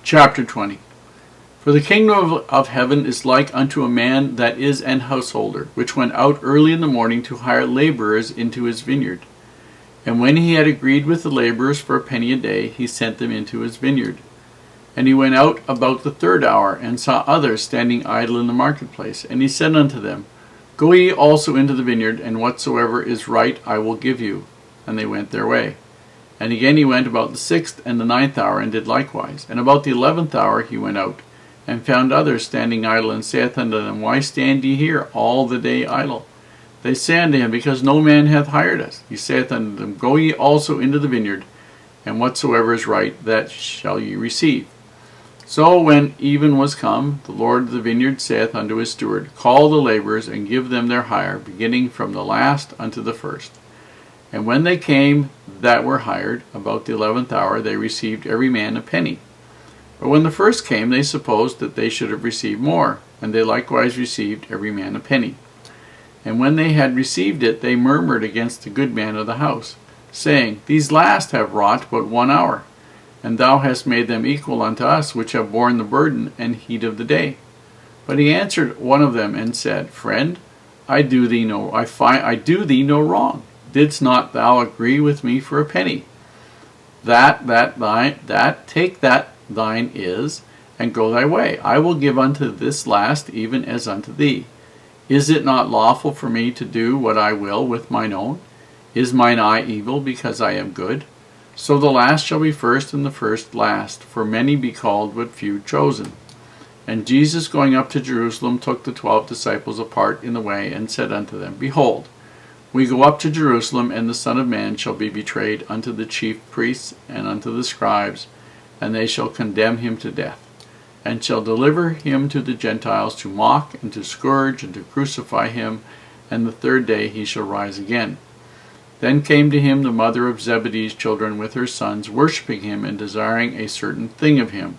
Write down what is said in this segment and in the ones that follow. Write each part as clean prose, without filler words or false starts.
Chapter 20. For the kingdom of heaven is like unto a man that is an householder, which went out early in the morning to hire laborers into his vineyard. And when he had agreed with the laborers for a penny a day, he sent them into his vineyard. And he went out about the third hour, and saw others standing idle in the marketplace. And he said unto them, Go ye also into the vineyard, and whatsoever is right I will give you. And they went their way. And again he went about the 6th and the 9th hour, and did likewise. And about the 11th hour he went out, and found others standing idle, and saith unto them, Why stand ye here all the day idle? They say unto him, Because no man hath hired us. He saith unto them, Go ye also into the vineyard, and whatsoever is right, that shall ye receive. So when even was come, the Lord of the vineyard saith unto his steward, Call the laborers, and give them their hire, beginning from the last unto the first. And when they came that were hired, about the 11th hour, they received every man a penny. But when the first came, they supposed that they should have received more, and they likewise received every man a penny. And when they had received it, they murmured against the good man of the house, saying, These last have wrought but 1 hour, and thou hast made them equal unto us, which have borne the burden and heat of the day. But he answered one of them, and said, Friend, I do thee no wrong. Didst not thou agree with me for a penny? Take that thine is, and go thy way. I will give unto this last even as unto thee. Is it not lawful for me to do what I will with mine own? Is mine eye evil because I am good? So the last shall be first, and the first last, for many be called, but few chosen. And Jesus, going up to Jerusalem, took the 12 disciples apart in the way, and said unto them, Behold, we go up to Jerusalem, and the Son of Man shall be betrayed unto the chief priests and unto the scribes, and they shall condemn him to death, and shall deliver him to the Gentiles to mock, and to scourge, and to crucify him, and the third day he shall rise again. Then came to him the mother of Zebedee's children with her sons, worshipping him, and desiring a certain thing of him.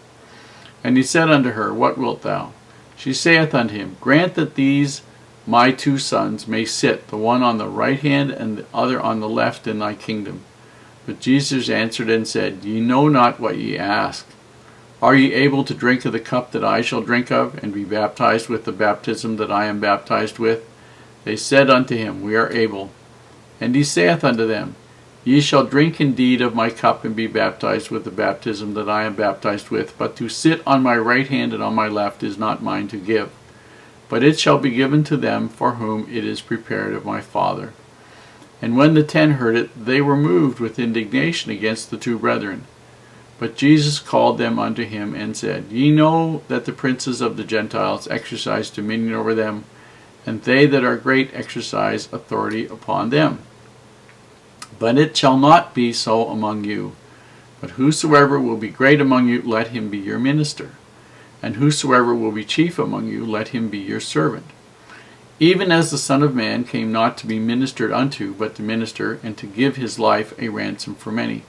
And he said unto her, What wilt thou? She saith unto him, Grant that these my 2 sons may sit, the one on the right hand, and the other on the left, in thy kingdom. But Jesus answered and said, Ye know not what ye ask. Are ye able to drink of the cup that I shall drink of, and be baptized with the baptism that I am baptized with? They said unto him, We are able. And he saith unto them, Ye shall drink indeed of my cup, and be baptized with the baptism that I am baptized with, but to sit on my right hand and on my left is not mine to give, but it shall be given to them for whom it is prepared of my Father. And when the 10 heard it, they were moved with indignation against the 2 brethren. But Jesus called them unto him, and said, Ye know that the princes of the Gentiles exercise dominion over them, and they that are great exercise authority upon them. But it shall not be so among you. But whosoever will be great among you, let him be your minister. And whosoever will be chief among you, let him be your servant. Even as the Son of Man came not to be ministered unto, but to minister, and to give his life a ransom for many.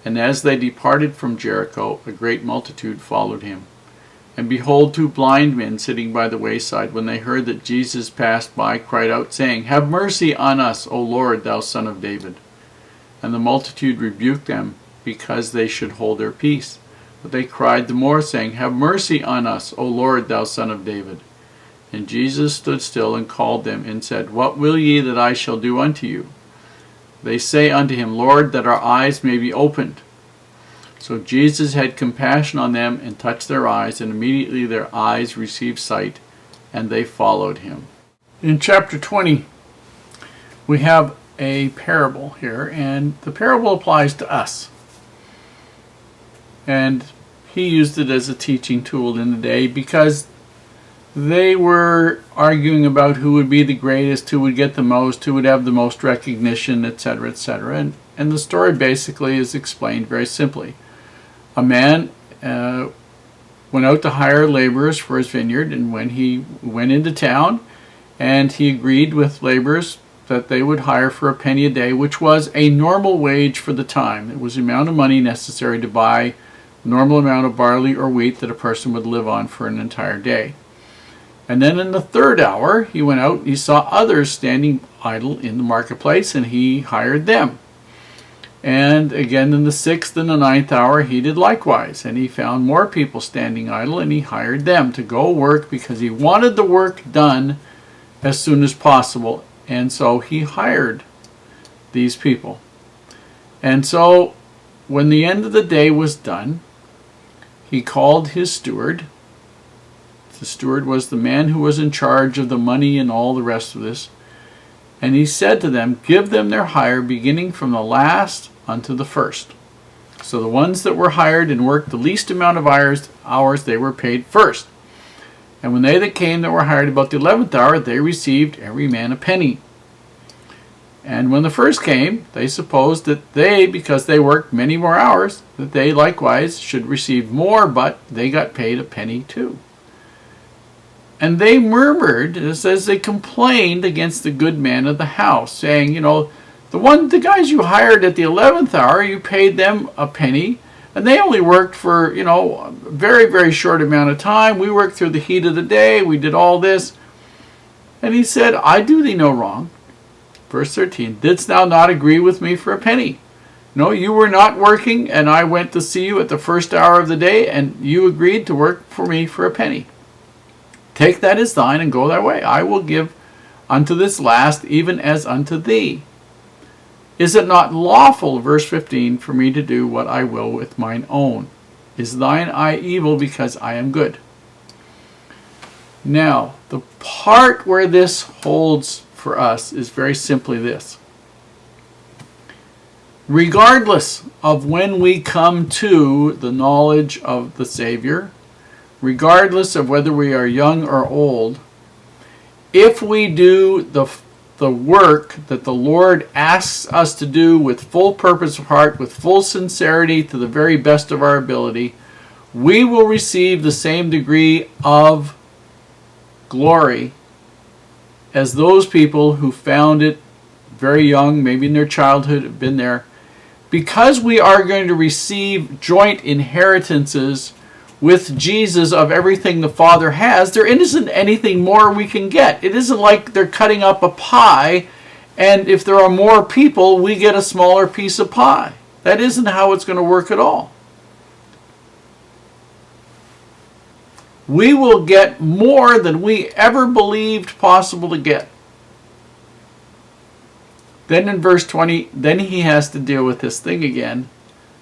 And as they departed from Jericho, a great multitude followed him. And behold, 2 blind men sitting by the wayside, when they heard that Jesus passed by, cried out, saying, Have mercy on us, O Lord, thou Son of David. And the multitude rebuked them, because they should hold their peace. But they cried the more, saying, Have mercy on us, O Lord, thou Son of David. And Jesus stood still, and called them, and said, What will ye that I shall do unto you? They say unto him, Lord, that our eyes may be opened. So Jesus had compassion on them, and touched their eyes, and immediately their eyes received sight, and they followed him. In chapter 20, we have a parable here, and the parable applies to us. And he used it as a teaching tool in the day, because they were arguing about who would be the greatest, who would get the most, who would have the most recognition, etc., etc. And the story basically is explained very simply. A man went out to hire laborers for his vineyard, and when he went into town, and he agreed with laborers that they would hire for a penny a day, which was a normal wage for the time. It was the amount of money necessary to buy the normal amount of barley or wheat that a person would live on for an entire day. And then in the third hour, he went out and he saw others standing idle in the marketplace, and he hired them. And again in the 6th and the 9th hour he did likewise. And he found more people standing idle, and he hired them to go work because he wanted the work done as soon as possible. And so he hired these people. And so when the end of the day was done, he called his steward. The steward was the man who was in charge of the money and all the rest of this. And he said to them, give them their hire beginning from the last unto the first. So the ones that were hired and worked the least amount of hours, they were paid first. And when they that came that were hired about the 11th hour, they received every man a penny. And when the first came, they supposed that they, because they worked many more hours, that they likewise should receive more, but they got paid a penny too. And they murmured, it says they complained against the good man of the house, saying, the guys you hired at the 11th hour, you paid them a penny, and they only worked for, a very, very short amount of time. We worked through the heat of the day. We did all this. And he said, I do thee no wrong. Verse 13, didst thou not agree with me for a penny? No, you were not working, and I went to see you at the first hour of the day, and you agreed to work for me for a penny. Take that as thine, and go thy way. I will give unto this last, even as unto thee. Is it not lawful, verse 15, for me to do what I will with mine own? Is thine eye evil because I am good? Now, the part where this holds for us is very simply this. Regardless of when we come to the knowledge of the Savior, regardless of whether we are young or old, if we do the work that the Lord asks us to do with full purpose of heart, with full sincerity, to the very best of our ability, we will receive the same degree of glory as those people who found it very young, maybe in their childhood, have been there. Because we are going to receive joint inheritances with Jesus of everything the Father has, there isn't anything more we can get. It isn't like they're cutting up a pie, and if there are more people, we get a smaller piece of pie. That isn't how it's going to work at all. We will get more than we ever believed possible to get. Then in verse 20, then he has to deal with this thing again.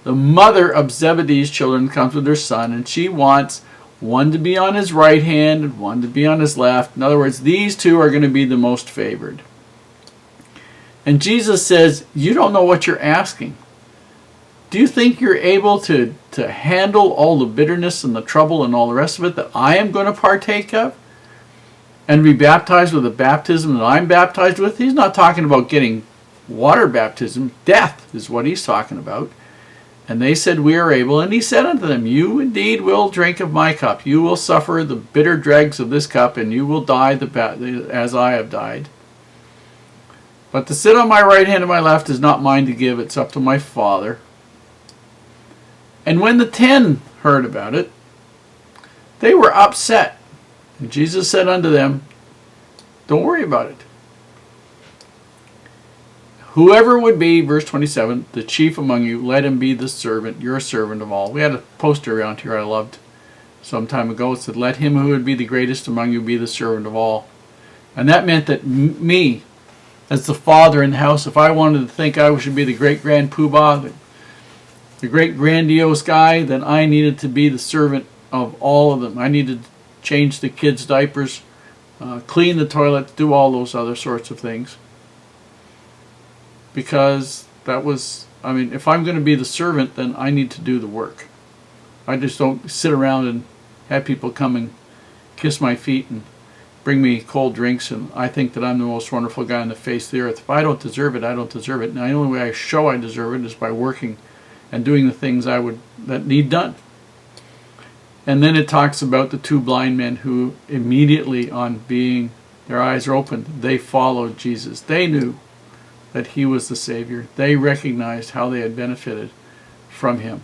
The mother of Zebedee's children comes with her son, and she wants one to be on his right hand and one to be on his left. In other words, these two are going to be the most favored. And Jesus says, you don't know what you're asking. Do you think you're able to handle all the bitterness and the trouble and all the rest of it that I am going to partake of? And be baptized with the baptism that I'm baptized with? He's not talking about getting water baptism. Death is what he's talking about. And they said, we are able. And he said unto them, you indeed will drink of my cup. You will suffer the bitter dregs of this cup, and you will die as I have died. But to sit on my right hand and my left is not mine to give. It's up to my Father. And when the 10 heard about it, they were upset. And Jesus said unto them, don't worry about it. Whoever would be, verse 27, the chief among you, let him be the servant, your servant of all. We had a poster around here I loved some time ago. It said, let him who would be the greatest among you be the servant of all. And that meant that me, as the father in the house, if I wanted to think I should be the great-grand poobah, the great grandiose guy, then I needed to be the servant of all of them. I needed to change the kids' diapers, clean the toilets, do all those other sorts of things. Because that was, if I'm going to be the servant, then I need to do the work. I just don't sit around and have people come and kiss my feet and bring me cold drinks, and I think that I'm the most wonderful guy on the face of the earth. If I don't deserve it, I don't deserve it. Now, the only way I show I deserve it is by working and doing the things that need done. And then it talks about the 2 blind men who immediately, on being their eyes are opened, they followed Jesus. They knew that he was the Savior. They recognized how they had benefited from him.